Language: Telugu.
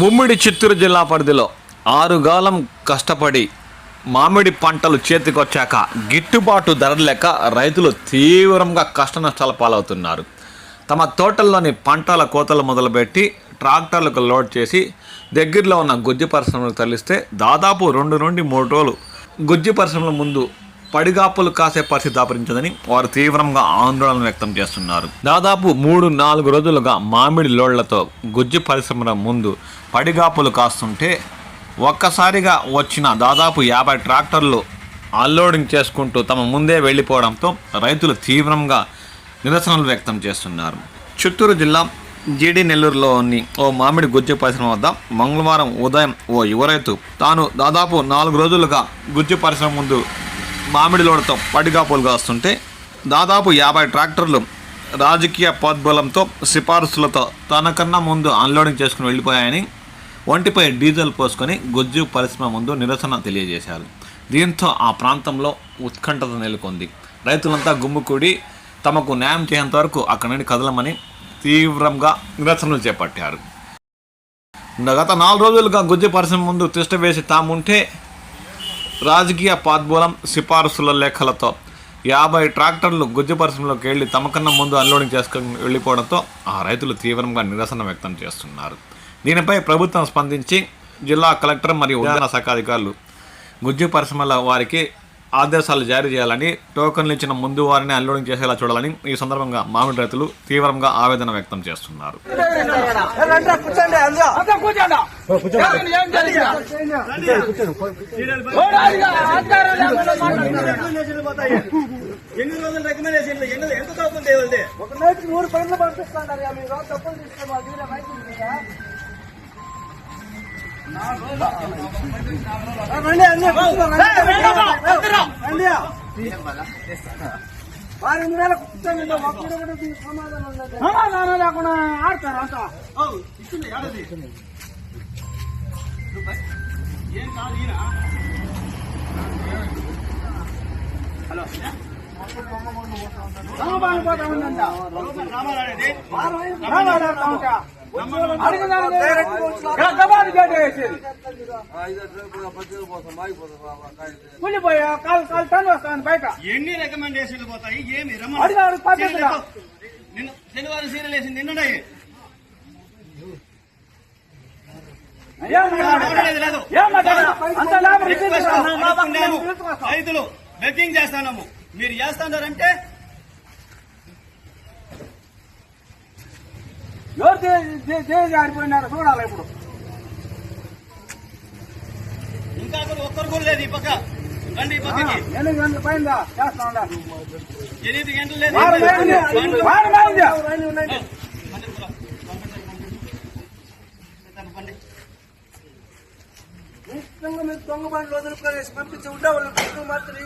ఉమ్మడి చిత్తూరు జిల్లా పరిధిలో 6 గాలం కష్టపడి మామిడి పంటలు చేతికొచ్చాక గిట్టుబాటు ధర లేక రైతులు తీవ్రంగా కష్ట నష్టాల పాలవుతున్నారు. తమ తోటల్లోని పంటల కోతలు మొదలుపెట్టి ట్రాక్టర్లకు లోడ్ చేసి దగ్గరలో ఉన్న గుజ్జు పరిశ్రమలకు తరలిస్తే దాదాపు 2 నుండి 3 రోజులు గుజ్జు పరిశ్రమల ముందు పడిగాపులు కాసే పరిస్థితి దాపరించిందని వారు తీవ్రంగా ఆందోళన వ్యక్తం చేస్తున్నారు. దాదాపు 3-4 రోజులుగా మామిడి లోడ్లతో గుజ్జు పరిశ్రమల ముందు పడిగాపులు కాస్తుంటే ఒక్కసారిగా వచ్చిన దాదాపు 50 ట్రాక్టర్లు అన్లోడింగ్ చేసుకుంటూ తమ ముందే వెళ్ళిపోవడంతో రైతులు తీవ్రంగా నిరసనలు వ్యక్తం చేస్తున్నారు. చిత్తూరు జిల్లా జీడి నెల్లూరులోని ఓ మామిడి గుజ్జు పరిశ్రమ వద్ద మంగళవారం ఉదయం ఓ యువ రైతు తాను దాదాపు 4 రోజులుగా గుజ్జు పరిశ్రమ ముందు మామిడి లోడ్తో పడిగాపులు కాస్తుంటే దాదాపు 50 ట్రాక్టర్లు రాజకీయ ప్రోద్బలంతో సిఫారసులతో తనకన్నా ముందు అన్లోడింగ్ చేసుకుని వెళ్ళిపోయాయని ఒంటిపై డీజిల్ పోసుకొని గుజ్జు పరిశ్రమ ముందు నిరసన తెలియజేశారు. దీంతో ఆ ప్రాంతంలో ఉత్కంఠత నెలకొంది. రైతులంతా గుమ్ముకూడి తమకు న్యాయం చేసేంత వరకు అక్కడి నుండి కదలమని తీవ్రంగా నిరసనలు చేపట్టారు. గత 4 రోజులుగా గుజ్జు పరిశ్రమ ముందు తిష్ట వేసి తాముంటే రాజకీయ ప్రోద్బలం సిఫారసుల లేఖలతో 50 ట్రాక్టర్లు గుజ్జు పరిశ్రమలోకి వెళ్ళి తమకన్నా ముందు అన్లోడింగ్ చేసుకుని వెళ్ళిపోవడంతో ఆ రైతులు తీవ్రంగా నిరసన వ్యక్తం చేస్తున్నారు. దీనిపై ప్రభుత్వం స్పందించి జిల్లా కలెక్టర్ మరియు ఉద్యాన శాఖ అధికారులు గుజ్జు పరిశ్రమల వారికి ఆదేశాలు జారీ చేయాలని, టోకన్లు ఇచ్చిన ముందు వారిని అన్లోడింగ్ చేసేలా చూడాలని ఈ సందర్భంగా మామిడి రైతులు తీవ్రంగా ఆవేదన వ్యక్తం చేస్తున్నారు. సమాధానం లేకుండా ఆడతారు అంతా. బయట ఎన్ని రికమెండేషన్లు పోతాయి? ఏమి శనివారం సీరియల్ వేసింది నిన్నున్నాయి. రైతులు బెట్టింగ్ చేస్తాము, మీరు చేస్తున్నారంటే ఎవరు ఆడిపోయినారు చూడాలి. ఇప్పుడు ఇంకా ఒక్కరు కూడా లేదు. ఈ పక్క రండి, ఈ పక్కకి 8 గంటల పైన చేస్తా ఉన్నారు. 8 గంటలు లేదు. మీరు దొంగ బండ్లు వదులుకొని పంపించి ఉండే వాళ్ళు మాత్రం